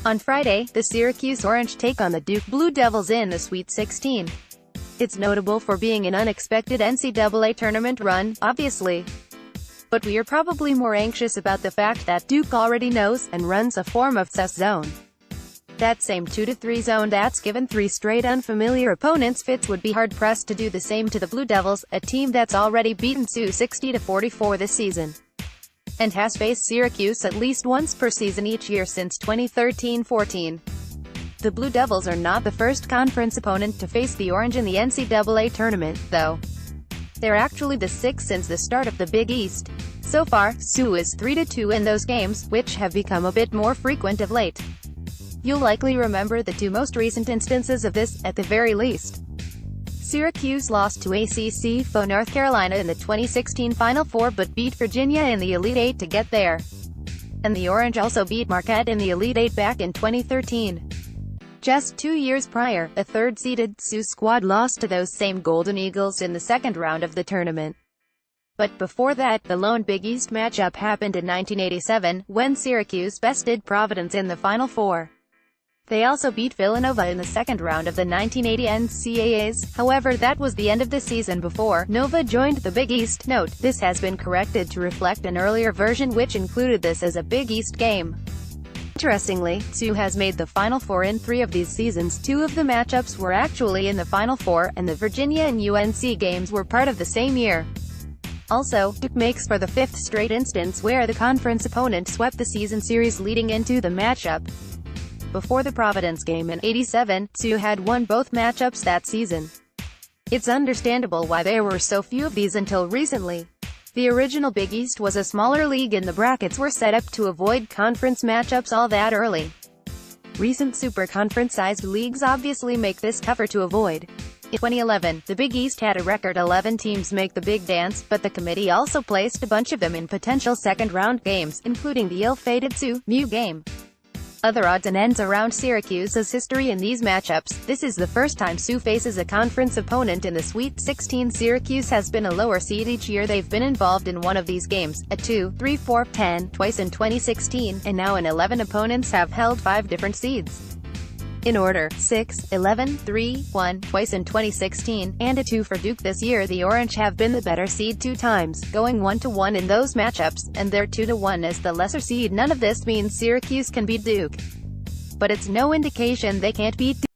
On Friday, the Syracuse Orange take on the Duke Blue Devils in the Sweet 16. It's notable for being an unexpected NCAA tournament run, obviously. But we are probably more anxious about the fact that Duke already knows and runs a form of sus zone. That same 2-3 zone that's given 3 straight unfamiliar opponents fits would be hard-pressed to do the same to the Blue Devils, a team that's already beaten SU 60-44 this season, and has faced Syracuse at least once per season each year since 2013-14. The Blue Devils are not the first conference opponent to face the Orange in the NCAA tournament, though. They're actually the 6th since the start of the Big East. So far, SU is 3-2 in those games, which have become a bit more frequent of late. You'll likely remember the 2 most recent instances of this, at the very least. Syracuse lost to ACC foe North Carolina in the 2016 Final Four but beat Virginia in the Elite Eight to get there. And the Orange also beat Marquette in the Elite Eight back in 2013. Just 2 years prior, a third-seeded SU squad lost to those same Golden Eagles in the second round of the tournament. But before that, the lone Big East matchup happened in 1987, when Syracuse bested Providence in the Final Four. They also beat Villanova in the second round of the 1980 NCAAs, however that was the end of the season before Nova joined the Big East. Note, this has been corrected to reflect an earlier version which included this as a Big East game. Interestingly, SU has made the Final Four in 3 of these seasons. 2 of the matchups were actually in the Final Four, and the Virginia and UNC games were part of the same year. Also, Duke makes for the 5th straight instance where the conference opponent swept the season series leading into the matchup. Before the Providence game in '87, SU had won both matchups that season. It's understandable why there were so few of these until recently. The original Big East was a smaller league and the brackets were set up to avoid conference matchups all that early. Recent super conference-sized leagues obviously make this tougher to avoid. In 2011, the Big East had a record 11 teams make the Big Dance, but the committee also placed a bunch of them in potential second-round games, including the ill-fated SU-MU game. Other odds and ends around Syracuse's history in these matchups. This is the first time SU faces a conference opponent in the Sweet 16. Syracuse has been a lower seed each year they've been involved in one of these games, at 2, 3, 4, 10, twice in 2016, and now in 11 opponents have held 5 different seeds. In order, 6, 11, 3, 1, twice in 2016, and a 2 for Duke this year. The Orange have been the better seed 2 times, going 1-1 in those matchups, and they're 2-1 as the lesser seed. None of this means Syracuse can beat Duke, but it's no indication they can't beat Duke.